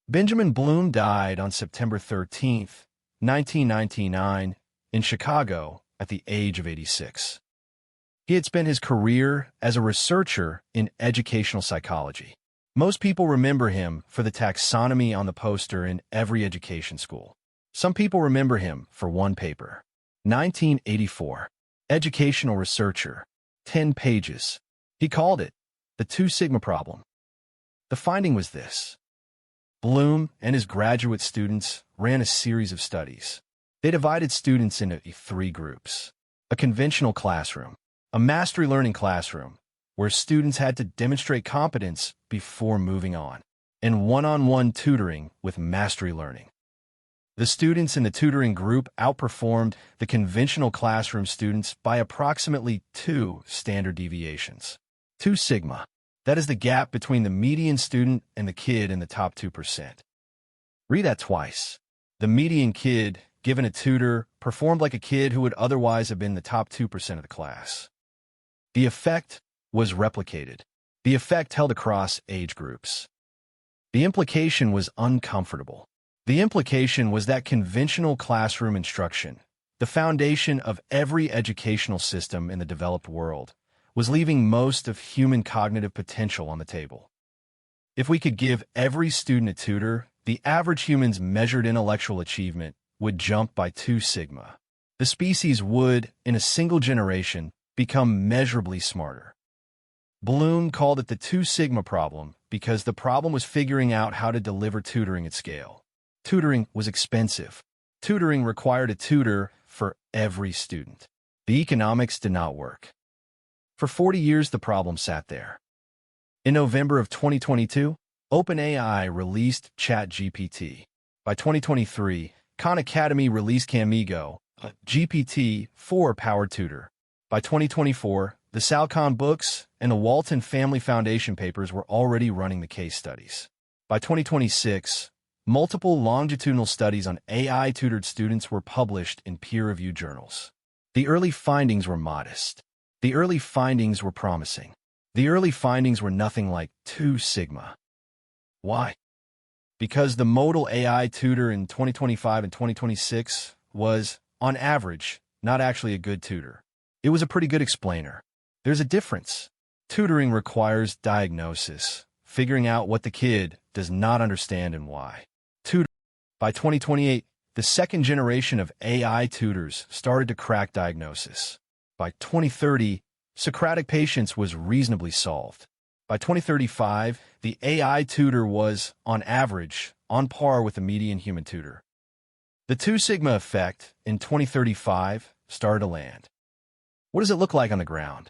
Benjamin Bloom died on September 13th, 1999, in Chicago at the age of 86. He had spent his career as a researcher in educational psychology. Most people remember him for the taxonomy on the poster in every education school. Some people remember him for one paper. 1984. Educational researcher. 10 pages. He called it the 2 Sigma problem. The finding was this. Bloom and his graduate students ran a series of studies. They divided students into 3 groups. A conventional classroom, a mastery learning classroom, where students had to demonstrate competence before moving on, and one-on-one tutoring with mastery learning. The students in the tutoring group outperformed the conventional classroom students by approximately 2 standard deviations. 2 sigma. That is the gap between the median student and the kid in the top 2%. Read that twice. The median kid, given a tutor, performed like a kid who would otherwise have been the top 2% of the class. The effect was replicated. The effect held across age groups. The implication was uncomfortable. The implication was that conventional classroom instruction, the foundation of every educational system in the developed world, was leaving most of human cognitive potential on the table. If we could give every student a tutor, the average human's measured intellectual achievement would jump by 2 sigma. The species would, in a single generation, become measurably smarter. Bloom called it the 2 sigma problem because the problem was figuring out how to deliver tutoring at scale. Tutoring was expensive. Tutoring required a tutor for every student. The economics did not work. For 40 years, the problem sat there. In November of 2022, OpenAI released ChatGPT. By 2023, Khan Academy released Khanmigo, a GPT-4 powered tutor. By 2024, the Salcon books and the Walton Family Foundation papers were already running the case studies. By 2026, multiple longitudinal studies on AI-tutored students were published in peer-reviewed journals. The early findings were modest. The early findings were promising. The early findings were nothing like 2 sigma. Why? Because the modal AI tutor in 2025 and 2026 was, on average, not actually a good tutor. It was a pretty good explainer. There's a difference. Tutoring requires diagnosis, figuring out what the kid does not understand and why. By 2028, the second generation of AI tutors started to crack diagnosis. By 2030, Socratic patience was reasonably solved. By 2035, the AI tutor was, on average, on par with the median human tutor. The 2 sigma effect in 2035 started to land. What does it look like on the ground?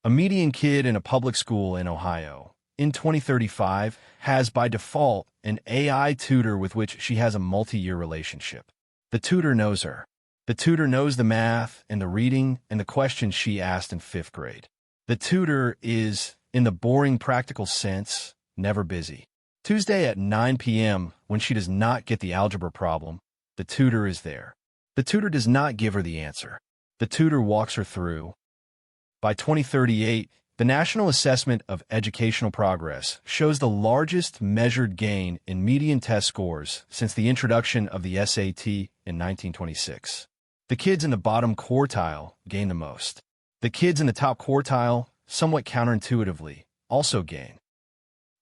A median kid in a public school in Ohio, in 2035, has by default an AI tutor with which she has a multi-year relationship. The tutor knows her. The tutor knows the math and the reading and the questions she asked in 5th grade. The tutor is, in the boring practical sense, never busy. Tuesday at 9 p.m., when she does not get the algebra problem, the tutor is there. The tutor does not give her the answer. The tutor walks her through. By 2038, the National Assessment of Educational Progress shows the largest measured gain in median test scores since the introduction of the SAT in 1926. The kids in the bottom quartile gain the most. The kids in the top quartile, somewhat counterintuitively, also gain.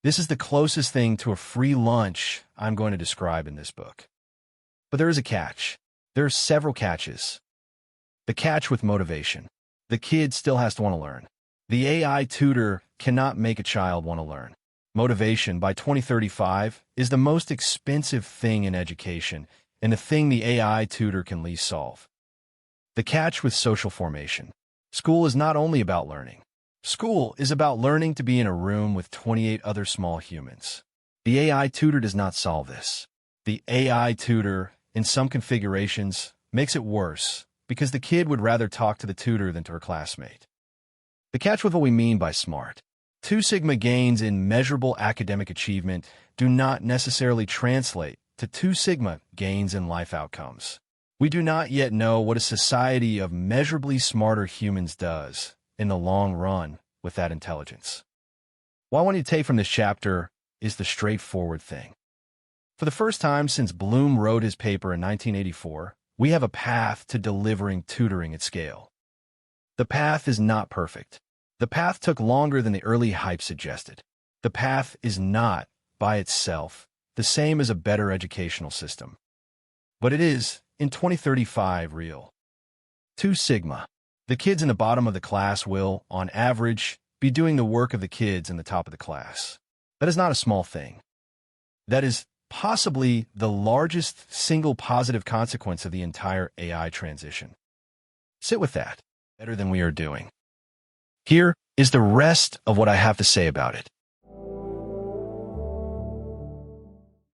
This is the closest thing to a free lunch I'm going to describe in this book. But there is a catch. There are several catches. The catch with motivation. The kid still has to want to learn. The AI tutor cannot make a child want to learn. Motivation, by 2035, is the most expensive thing in education and the thing the AI tutor can least solve. The catch with social formation. School is not only about learning. School is about learning to be in a room with 28 other small humans. The AI tutor does not solve this. The AI tutor, in some configurations, makes it worse because the kid would rather talk to the tutor than to her classmate. The catch with what we mean by smart. 2 sigma gains in measurable academic achievement do not necessarily translate to 2 sigma gains in life outcomes. We do not yet know what a society of measurably smarter humans does, in the long run, with that intelligence. What I want you to take from this chapter is the straightforward thing. For the first time since Bloom wrote his paper in 1984, we have a path to delivering tutoring at scale. The path is not perfect. The path took longer than the early hype suggested. The path is not, by itself, the same as a better educational system. But it is, in 2035, real. 2 Sigma. The kids in the bottom of the class will, on average, be doing the work of the kids in the top of the class. That is not a small thing. That is possibly the largest single positive consequence of the entire AI transition. Sit with that. Better than we are doing. Here is the rest of what I have to say about it.